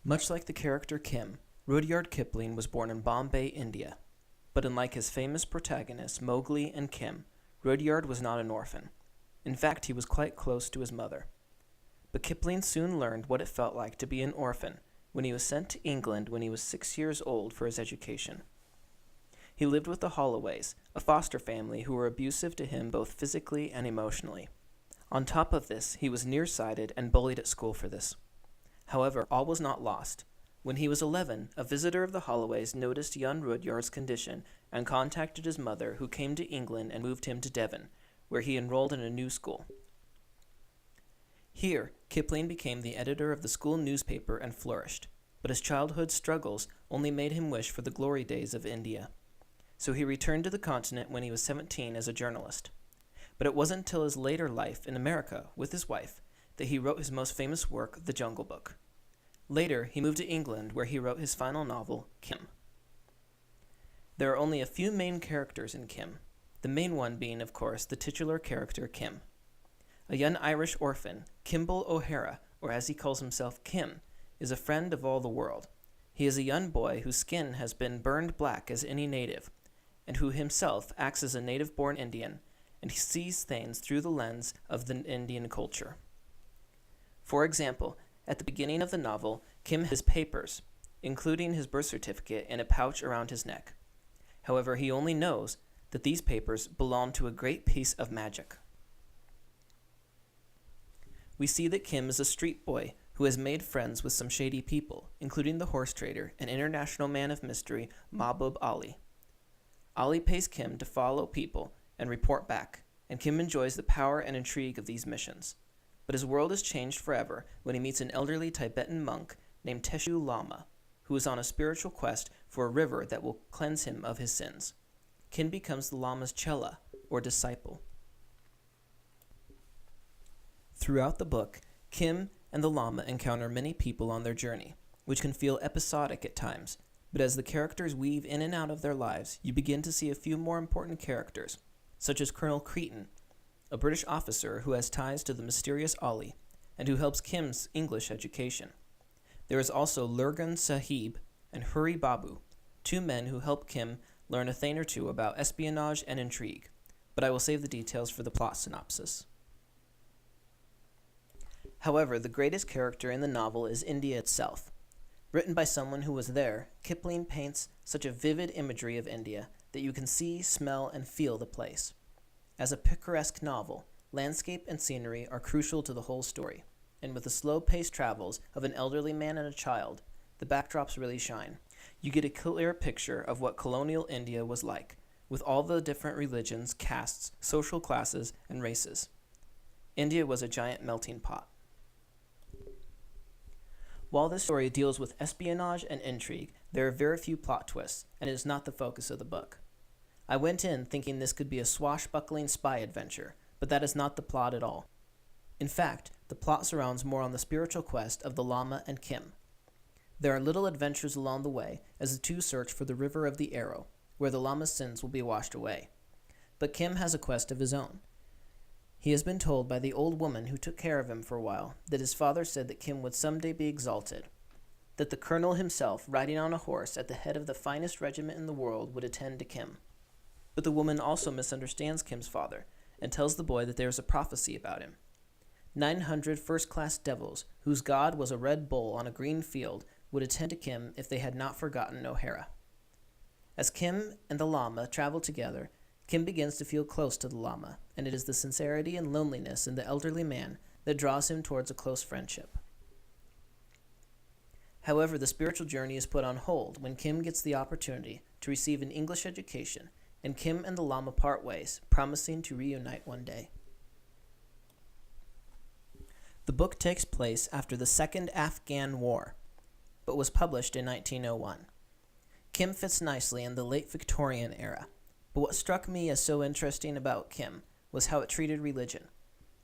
Much like the character Kim, Rudyard Kipling was born in Bombay, India. But unlike his famous protagonists Mowgli and Kim, Rudyard was not an orphan. In fact, he was quite close to his mother. But Kipling soon learned what it felt like to be an orphan when he was sent to England when he was 6 years old for his education. He lived with the Holloways, a foster family who were abusive to him both physically and emotionally. On top of this, he was nearsighted and bullied at school for this. However, all was not lost. When he was 11, a visitor of the Holloways noticed young Rudyard's condition and contacted his mother, who came to England and moved him to Devon, where he enrolled in a new school. Here, Kipling became the editor of the school newspaper and flourished, but his childhood struggles only made him wish for the glory days of India. So he returned to the continent when he was 17 as a journalist. But it wasn't until his later life in America with his wife that he wrote his most famous work, The Jungle Book. Later, he moved to England where he wrote his final novel, Kim. There are only a few main characters in Kim, the main one being, of course, the titular character Kim. A young Irish orphan, Kimball O'Hara, or as he calls himself, Kim, is a friend of all the world. He is a young boy whose skin has been burned black as any native, and who himself acts as a native-born Indian, and he sees things through the lens of the Indian culture. For example, at the beginning of the novel, Kim has papers, including his birth certificate, in a pouch around his neck. However, he only knows that these papers belong to a great piece of magic. We see that Kim is a street boy who has made friends with some shady people, including the horse trader and international man of mystery Mahbub Ali. Ali pays Kim to follow people and report back, and Kim enjoys the power and intrigue of these missions. But his world is changed forever when he meets an elderly Tibetan monk named Teshu Lama, who is on a spiritual quest for a river that will cleanse him of his sins. Kim becomes the Lama's chela, or disciple. Throughout the book, Kim and the Lama encounter many people on their journey, which can feel episodic at times, but as the characters weave in and out of their lives, you begin to see a few more important characters, such as Colonel Cretan, a British officer who has ties to the mysterious Ali, and who helps Kim's English education. There is also Lurgan Sahib and Hurry Babu, two men who help Kim learn a thing or two about espionage and intrigue, but I will save the details for the plot synopsis. However, the greatest character in the novel is India itself. Written by someone who was there, Kipling paints such a vivid imagery of India that you can see, smell, and feel the place. As a picaresque novel, landscape and scenery are crucial to the whole story, and with the slow-paced travels of an elderly man and a child, the backdrops really shine. You get a clear picture of what colonial India was like, with all the different religions, castes, social classes, and races. India was a giant melting pot. While this story deals with espionage and intrigue, there are very few plot twists, and it is not the focus of the book. I went in thinking this could be a swashbuckling spy adventure, but that is not the plot at all. In fact, the plot surrounds more on the spiritual quest of the Lama and Kim. There are little adventures along the way as the two search for the River of the Arrow, where the Lama's sins will be washed away. But Kim has a quest of his own. He has been told by the old woman who took care of him for a while that his father said that Kim would someday be exalted, that the colonel himself, riding on a horse at the head of the finest regiment in the world, would attend to Kim. But the woman also misunderstands Kim's father and tells the boy that there is a prophecy about him. 900 first-class devils, whose god was a red bull on a green field, would attend to Kim if they had not forgotten O'Hara. As Kim and the Lama travel together, Kim begins to feel close to the Lama, and it is the sincerity and loneliness in the elderly man that draws him towards a close friendship. However, the spiritual journey is put on hold when Kim gets the opportunity to receive an English education, and Kim and the Lama part ways, promising to reunite one day. The book takes place after the Second Afghan War, but was published in 1901. Kim fits nicely in the late Victorian era. But what struck me as so interesting about Kim was how it treated religion.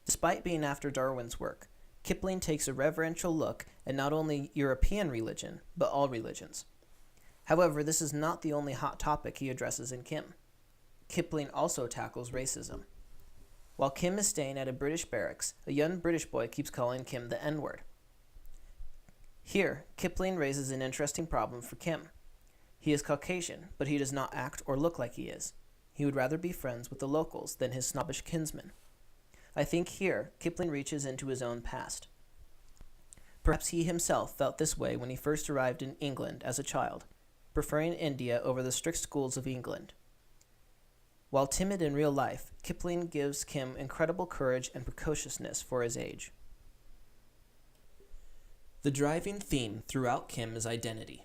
Despite being after Darwin's work, Kipling takes a reverential look at not only European religion, but all religions. However, this is not the only hot topic he addresses in Kim. Kipling also tackles racism. While Kim is staying at a British barracks, a young British boy keeps calling Kim the N-word. Here, Kipling raises an interesting problem for Kim. He is Caucasian, but he does not act or look like he is. He would rather be friends with the locals than his snobbish kinsmen. I think here, Kipling reaches into his own past. Perhaps he himself felt this way when he first arrived in England as a child, preferring India over the strict schools of England. While timid in real life, Kipling gives Kim incredible courage and precociousness for his age. The driving theme throughout Kim is identity.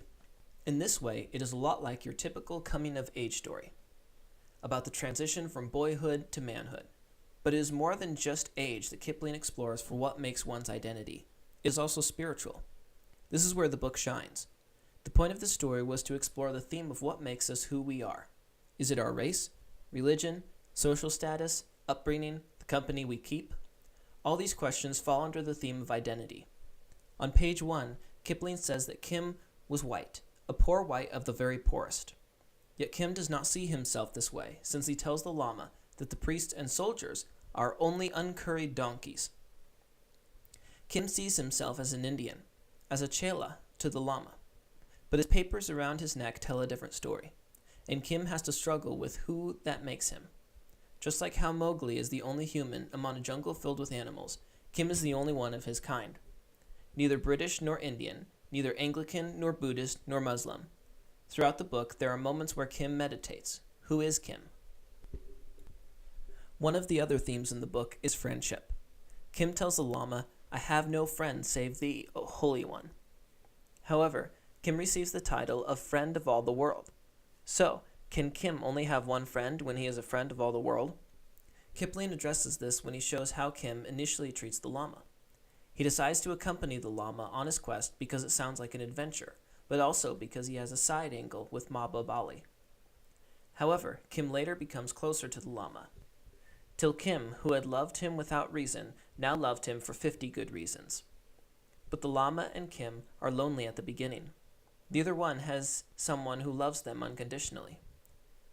In this way, it is a lot like your typical coming-of-age story, about the transition from boyhood to manhood. But it is more than just age that Kipling explores for what makes one's identity. It is also spiritual. This is where the book shines. The point of the story was to explore the theme of what makes us who we are. Is it our race, religion, social status, upbringing, the company we keep? All these questions fall under the theme of identity. On page 1, Kipling says that Kim was white, a poor white of the very poorest. Yet Kim does not see himself this way, since he tells the Lama that the priests and soldiers are only uncurried donkeys. Kim sees himself as an Indian, as a chela to the Lama. But his papers around his neck tell a different story, and Kim has to struggle with who that makes him. Just like how Mowgli is the only human among a jungle filled with animals, Kim is the only one of his kind. Neither British nor Indian, neither Anglican nor Buddhist nor Muslim. Throughout the book, there are moments where Kim meditates. Who is Kim? One of the other themes in the book is friendship. Kim tells the Lama, "I have no friend save thee, O Holy One." However, Kim receives the title of Friend of all the world. So, can Kim only have one friend when he is a friend of all the world? Kipling addresses this when he shows how Kim initially treats the Lama. He decides to accompany the Lama on his quest because it sounds like an adventure, but also because he has a side angle with Mahbub Ali. However, Kim later becomes closer to the Lama, till Kim, who had loved him without reason, now loved him for 50 good reasons. But the Lama and Kim are lonely at the beginning. Neither one has someone who loves them unconditionally.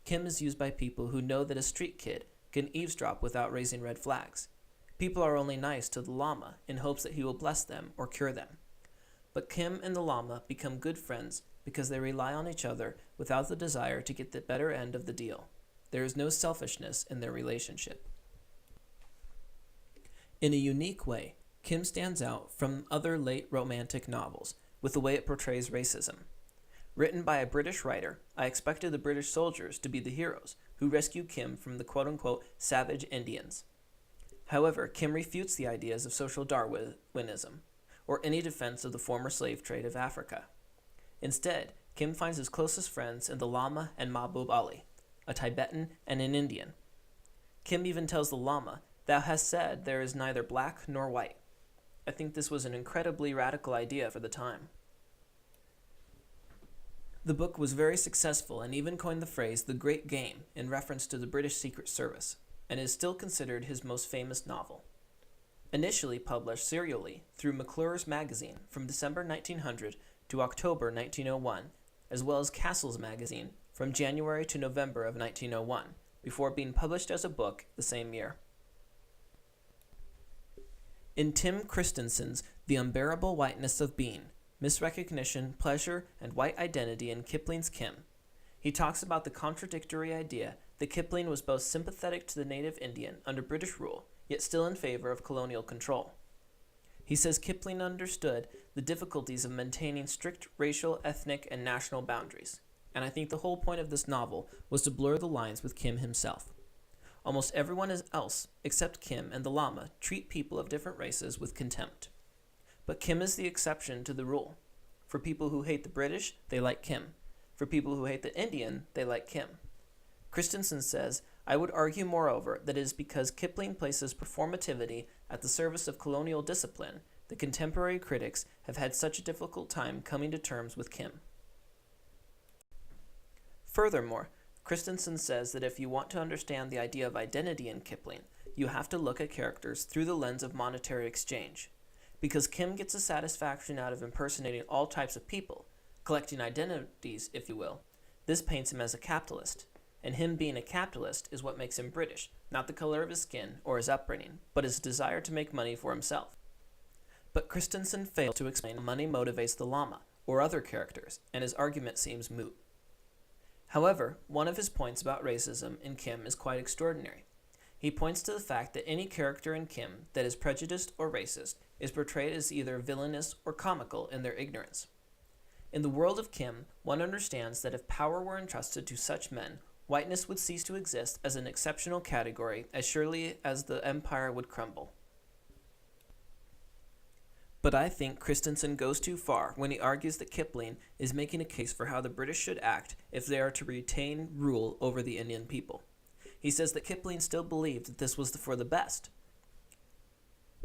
Kim is used by people who know that a street kid can eavesdrop without raising red flags. People are only nice to the Lama in hopes that he will bless them or cure them. But Kim and the Lama become good friends because they rely on each other without the desire to get the better end of the deal. There is no selfishness in their relationship. In a unique way, Kim stands out from other late romantic novels with the way it portrays racism. Written by a British writer, I expected the British soldiers to be the heroes who rescue Kim from the quote-unquote savage Indians. However, Kim refutes the ideas of social Darwinism, or any defense of the former slave trade of Africa. Instead, Kim finds his closest friends in the Lama and Mahbub Ali, a Tibetan and an Indian. Kim even tells the Lama, "Thou hast said there is neither black nor white." I think this was an incredibly radical idea for the time. The book was very successful and even coined the phrase "the Great Game" in reference to the British Secret Service, and is still considered his most famous novel. Initially published serially through McClure's Magazine from December 1900 to October 1901, as well as Castle's Magazine from January to November of 1901, before being published as a book the same year. In Tim Christensen's The Unbearable Whiteness of Being, Misrecognition, Pleasure, and White Identity in Kipling's Kim, he talks about the contradictory idea that Kipling was both sympathetic to the native Indian under British rule, yet still in favor of colonial control. He says Kipling understood the difficulties of maintaining strict racial, ethnic, and national boundaries, and I think the whole point of this novel was to blur the lines with Kim himself. Almost everyone else, except Kim and the Lama, treat people of different races with contempt. But Kim is the exception to the rule. For people who hate the British, they like Kim. For people who hate the Indian, they like Kim. Christensen says, "I would argue, moreover, that it is because Kipling places performativity at the service of colonial discipline that contemporary critics have had such a difficult time coming to terms with Kim." Furthermore, Christensen says that if you want to understand the idea of identity in Kipling, you have to look at characters through the lens of monetary exchange. Because Kim gets a satisfaction out of impersonating all types of people, collecting identities, if you will, this paints him as a capitalist. And him being a capitalist is what makes him British, not the color of his skin or his upbringing, but his desire to make money for himself. But Christensen fails to explain how money motivates the Lama, or other characters, and his argument seems moot. However, one of his points about racism in Kim is quite extraordinary. He points to the fact that any character in Kim that is prejudiced or racist is portrayed as either villainous or comical in their ignorance. In the world of Kim, one understands that if power were entrusted to such men, whiteness would cease to exist as an exceptional category as surely as the empire would crumble. But I think Christensen goes too far when he argues that Kipling is making a case for how the British should act if they are to retain rule over the Indian people. He says that Kipling still believed that this was for the best.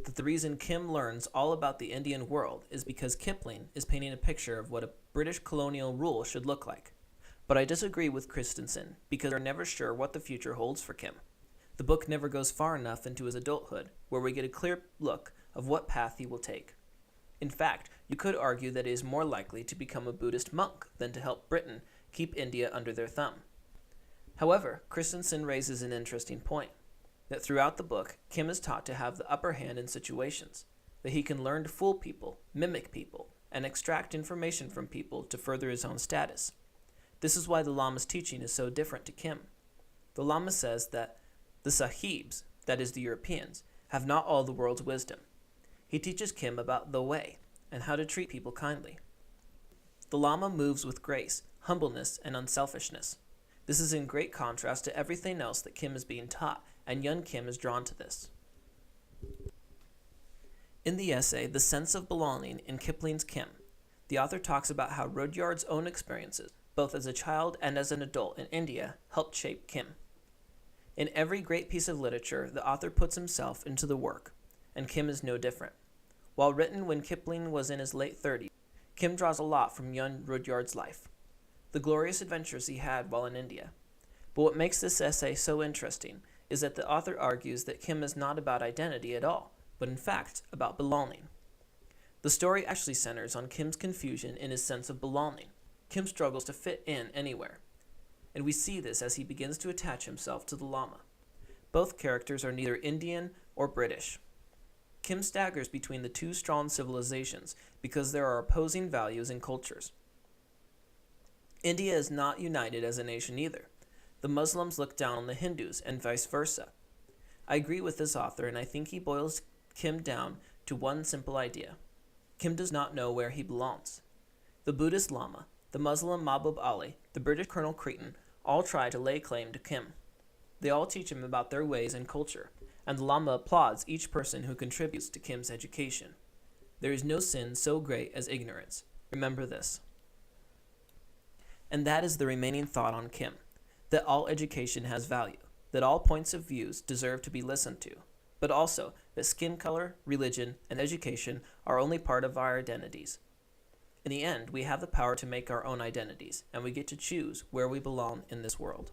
That the reason Kim learns all about the Indian world is because Kipling is painting a picture of what a British colonial rule should look like. But I disagree with Christensen because we're never sure what the future holds for Kim. The book never goes far enough into his adulthood where we get a clear look of what path he will take. In fact, you could argue that he is more likely to become a Buddhist monk than to help Britain keep India under their thumb. However, Christensen raises an interesting point, that throughout the book, Kim is taught to have the upper hand in situations, that he can learn to fool people, mimic people, and extract information from people to further his own status. This is why the Lama's teaching is so different to Kim. The Lama says that the Sahibs, that is the Europeans, have not all the world's wisdom. He teaches Kim about the way and how to treat people kindly. The Lama moves with grace, humbleness, and unselfishness. This is in great contrast to everything else that Kim is being taught, and young Kim is drawn to this. In the essay, The Sense of Belonging in Kipling's Kim, the author talks about how Rudyard's own experiences, both as a child and as an adult in India, helped shape Kim. In every great piece of literature, the author puts himself into the work, and Kim is no different. While written when Kipling was in his late 30s, Kim draws a lot from young Rudyard's life, the glorious adventures he had while in India. But what makes this essay so interesting is that the author argues that Kim is not about identity at all, but in fact about belonging. The story actually centers on Kim's confusion in his sense of belonging. Kim struggles to fit in anywhere, and we see this as he begins to attach himself to the Lama. Both characters are neither Indian or British. Kim staggers between the two strong civilizations because there are opposing values and cultures. India is not united as a nation either. The Muslims look down on the Hindus and vice versa. I agree with this author, and I think he boils Kim down to one simple idea. Kim does not know where he belongs. The Buddhist Lama, the Muslim Mahbub Ali, the British Colonel Cretan all try to lay claim to Kim. They all teach him about their ways and culture, and the Lama applauds each person who contributes to Kim's education. There is no sin so great as ignorance. Remember this. And that is the remaining thought on Kim, that all education has value, that all points of views deserve to be listened to, but also that skin color, religion, and education are only part of our identities. In the end, we have the power to make our own identities, and we get to choose where we belong in this world.